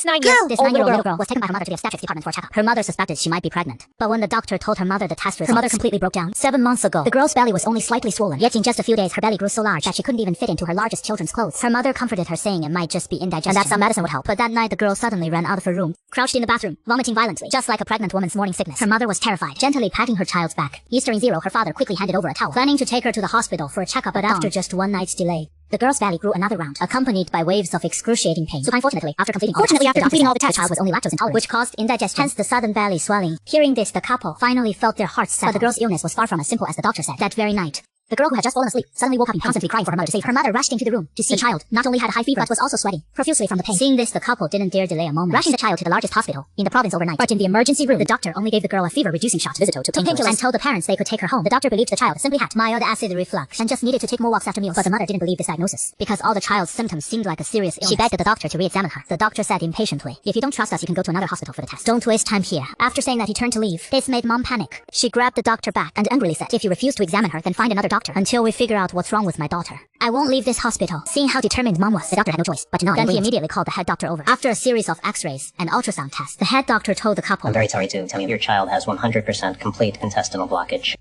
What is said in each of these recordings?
This 9-year-old little girl was taken by her mother to the obstetrics department for a checkup. Her mother suspected she might be pregnant. But when the doctor told her mother the test results, her mother completely broke down. 7 months ago, the girl's belly was only slightly swollen. Yet in just a few days, her belly grew so large that she couldn't even fit into her largest children's clothes. Her mother comforted her, saying it might just be indigestion and that some medicine would help. But that night, the girl suddenly ran out of her room, crouched in the bathroom, vomiting violently, just like a pregnant woman's morning sickness. Her mother was terrified, gently patting her child's back. Eastering 0, her father quickly handed over a towel, planning to take her to the hospital for a checkup. But after just one night's delay, the girl's belly grew another round, accompanied by waves of excruciating pain. Fortunately, after completing all the tests, the child was only lactose intolerant, which caused indigestion, hence the sudden belly swelling. Hearing this, the couple finally felt their hearts settle. But the girl's illness was far from as simple as the doctor said. That very night, the girl who had just fallen asleep suddenly woke up in constantly crying for her mother to save her. Her mother rushed into the room to see the child not only had a high fever but was also sweating profusely from the pain. Seeing this, the couple didn't dare delay a moment, rushing the child to the largest hospital in the province overnight. But in the emergency room, the doctor only gave the girl a fever-reducing shot, Visito to painkillers, and told the parents they could take her home. The doctor believed the child simply had mild acid reflux and just needed to take more walks after meals. But the mother didn't believe this diagnosis because all the child's symptoms seemed like a serious illness. She begged the doctor to re-examine her. The doctor said impatiently, "If you don't trust us, you can go to another hospital for the test. Don't waste time here." After saying that, he turned to leave. This made Mom panic. She grabbed the doctor back and angrily said, "If you refuse to examine her, then find another doctor until we figure out what's wrong with my daughter. I won't leave this hospital." Seeing how determined Mom was, the doctor had no choice but to nod. Then he immediately called the head doctor over. After a series of x-rays and ultrasound tests, the head doctor told the couple, "I'm very sorry to tell you your child has 100% complete intestinal blockage.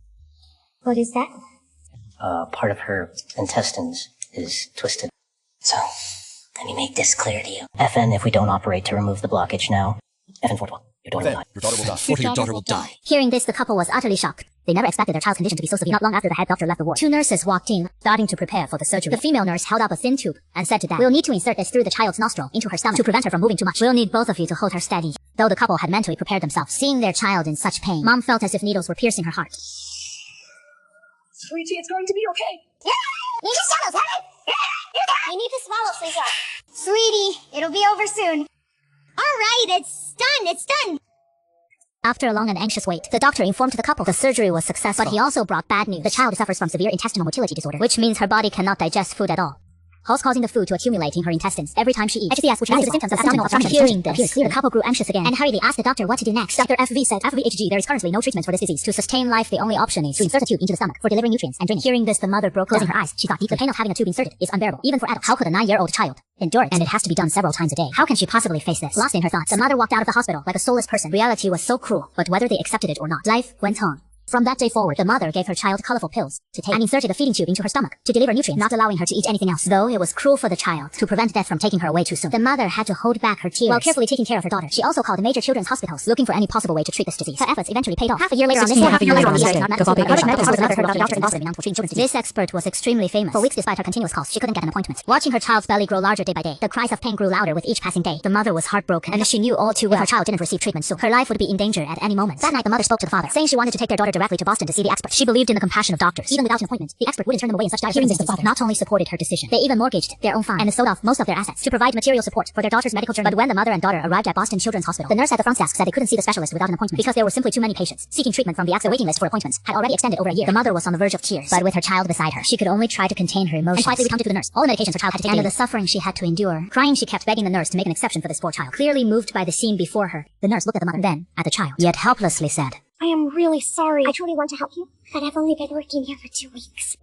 What is that? Part of her intestines is twisted. So, let me make this clear to you. FN if we don't operate to remove the blockage now. FN 412. Your daughter will die. Your daughter will die. Your daughter will die. Hearing this, the couple was utterly shocked. They never expected their child's condition to be so severe. Not long after the head doctor left the ward, 2 nurses walked in, starting to prepare for the surgery. The female nurse held up a thin tube and said to them, "We'll need to insert this through the child's nostril into her stomach to prevent her from moving too much. We'll need both of you to hold her steady." Though the couple had mentally prepared themselves, seeing their child in such pain, Mom felt as if needles were piercing her heart. Sweetie, it's going to be okay. You just swallow, You need to swallow, sweetheart. Sweetie, it'll be over soon. Alright, it's done. After a long and anxious wait, the doctor informed the couple the surgery was successful. But he also brought bad news. The child suffers from severe intestinal motility disorder, which means her body cannot digest food at all, causing the food to accumulate in her intestines every time she eats. HCS, which is the symptoms of abdominal obstruction. Hearing this, the couple grew anxious again and hurriedly asked the doctor what to do next. Dr. FV said, "After VHG, there is currently no treatment for this disease. To sustain life, the only option is to insert a tube into the stomach for delivering nutrients and draining." Hearing this, the mother broke down. Closing her eyes, she thought, the pain of having a tube inserted is unbearable, even for adults. How could a 9-year-old child endure it? And it has to be done several times a day. How can she possibly face this? Lost in her thoughts, the mother walked out of the hospital like a soulless person. Reality was so cruel, but whether they accepted it or not, life went on. From that day forward, the mother gave her child colorful pills to take and inserted a feeding tube into her stomach to deliver nutrients, not allowing her to eat anything else. Though it was cruel for the child to prevent death from taking her away too soon, the mother had to hold back her tears while carefully taking care of her daughter. She also called major children's hospitals looking for any possible way to treat this disease. Her efforts eventually paid off. Half a year later on this day, this expert was extremely famous. For weeks, despite her continuous calls, she couldn't get an appointment. Watching her child's belly grow larger day by day, the cries of pain grew louder with each passing day. The mother was heartbroken, and she knew all too well if her child didn't receive treatment soon, her life would be in danger at any moment. That night, the mother spoke to the father, saying she wanted to take their daughter directly to Boston to see the expert. She believed in the compassion of doctors. Even without an appointment, the expert wouldn't turn them away in such dire circumstances. The father not only supported her decision, they even mortgaged their own farm and sold off most of their assets to provide material support for their daughter's medical journey. But when the mother and daughter arrived at Boston Children's Hospital, the nurse at the front desk said they couldn't see the specialist without an appointment because there were simply too many patients seeking treatment from the expert. Waiting list for appointments had already extended over a year. The mother was on the verge of tears, but with her child beside her, she could only try to contain her emotions and quietly recounted to the nurse all the medications her child had to take and the suffering she had to endure. Crying, she kept begging the nurse to make an exception for this poor child. Clearly moved by the scene before her, the nurse looked at the mother, then at the child, yet helplessly said, I am really sorry. I truly want to help you, but I've only been working here for 2 weeks.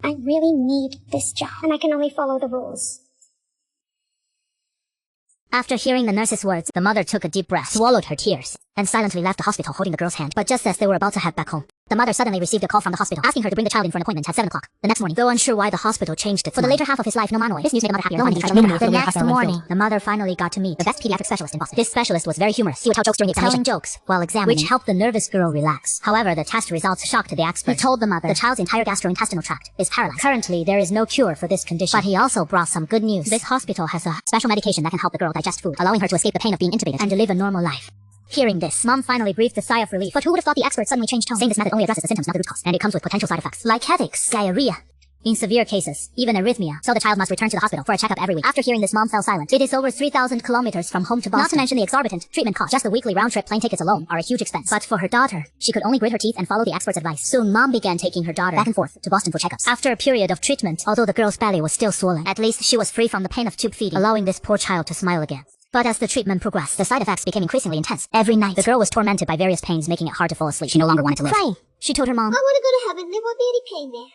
I really need this job, and I can only follow the rules. After hearing the nurse's words, the mother took a deep breath, swallowed her tears, and silently left the hospital holding the girl's hand. But just as they were about to head back home, the mother suddenly received a call from the hospital, asking her to bring the child in for an appointment at 7 o'clock the next morning. Though unsure why the hospital changed it for the later half of his life, no man. This news made the mother happier. The next morning, the mother finally got to meet the best pediatric specialist in Boston. This specialist was very humorous. He would tell jokes during the examination, telling jokes while examining, which helped the nervous girl relax. However, the test results shocked the expert. He told the mother the child's entire gastrointestinal tract is paralyzed. Currently, there is no cure for this condition. But he also brought some good news. This hospital has a special medication that can help the girl digest food, allowing her to escape the pain of being intubated and to live a normal life. Hearing this, Mom finally breathed a sigh of relief. But who would have thought the expert suddenly changed tone, saying this method only addresses the symptoms, not the root cause, and it comes with potential side effects like headaches, diarrhea, in severe cases, even arrhythmia. So the child must return to the hospital for a checkup every week. After hearing this, Mom fell silent. It is over 3,000 kilometers from home to Boston, not to mention the exorbitant treatment cost. Just the weekly round-trip plane tickets alone are a huge expense. But for her daughter, she could only grit her teeth and follow the expert's advice. Soon, Mom began taking her daughter back and forth to Boston for checkups. After a period of treatment, although the girl's belly was still swollen, at least she was free from the pain of tube feeding, allowing this poor child to smile again. But as the treatment progressed, the side effects became increasingly intense. Every night, the girl was tormented by various pains, making it hard to fall asleep. She no longer wanted to live. Crying, she told her mom, I want to go to heaven. There won't be any pain there.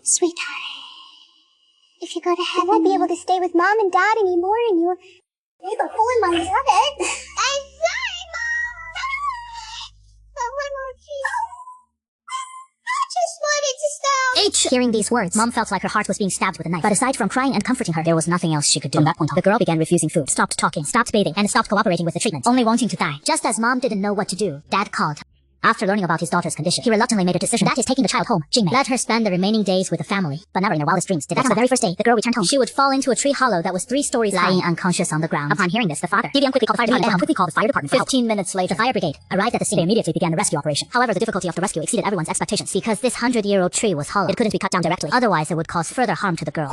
Sweetheart, if you go to heaven, you won't be able to stay with Mom and Dad anymore, and You can pull in my rabbit. I'm sorry, Mom. But one more piece. I just wanted to stop. Hearing these words, Mom felt like her heart was being stabbed with a knife. But aside from crying and comforting her, there was nothing else she could do. From that point on, the girl began refusing food, stopped talking, stopped bathing, and stopped cooperating with the treatment, only wanting to die. Just as Mom didn't know what to do, Dad called. After learning about his daughter's condition, he reluctantly made a decision. That is taking the child home, Jingmei. Let her spend the remaining days with the family. But never in her wildest dreams did that. On the very first day, the girl returned home. She would fall into a tree hollow that was 3 stories high, lying unconscious on the ground. Upon hearing this, the father, Gideon, quickly called the fire department. 15 minutes later, the fire brigade arrived at the scene. They immediately began the rescue operation. However, the difficulty of the rescue exceeded everyone's expectations because this 100-year-old tree was hollow. It couldn't be cut down directly. Otherwise, it would cause further harm to the girl.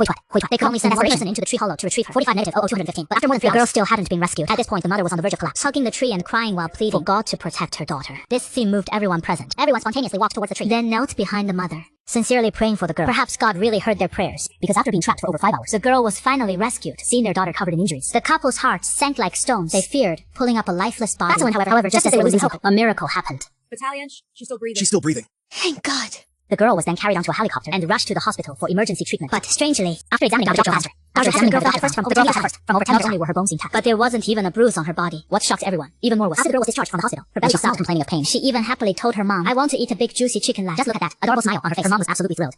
They could only send one person into the tree hollow to retrieve her. 45-215. But after more than 3 hours, the girl still hadn't been rescued. At this point, the mother was on the verge of collapse, hugging the tree and crying while pleading for God to protect her daughter. This scene moved everyone present. Everyone spontaneously walked towards the tree, then knelt behind the mother, sincerely praying for the girl. Perhaps God really heard their prayers, because after being trapped for over 5 hours, the girl was finally rescued, seeing their daughter covered in injuries. The couple's hearts sank like stones. They feared pulling up a lifeless body. That's when, however, just as they were losing hope, a miracle happened. Battalion, she's still breathing. She's still breathing. Thank God. The girl was then carried onto a helicopter and rushed to the hospital for emergency treatment. But strangely, after examining the doctor asked the girl head first from over 10 meters. Not only were her bones intact, but there wasn't even a bruise on her body. What shocked everyone even more was after the girl was discharged from the hospital, her belly stopped complaining of pain. She even happily told her mom, "I want to eat a big juicy chicken leg." Just look at that adorable smile on her face. Her mom was absolutely thrilled.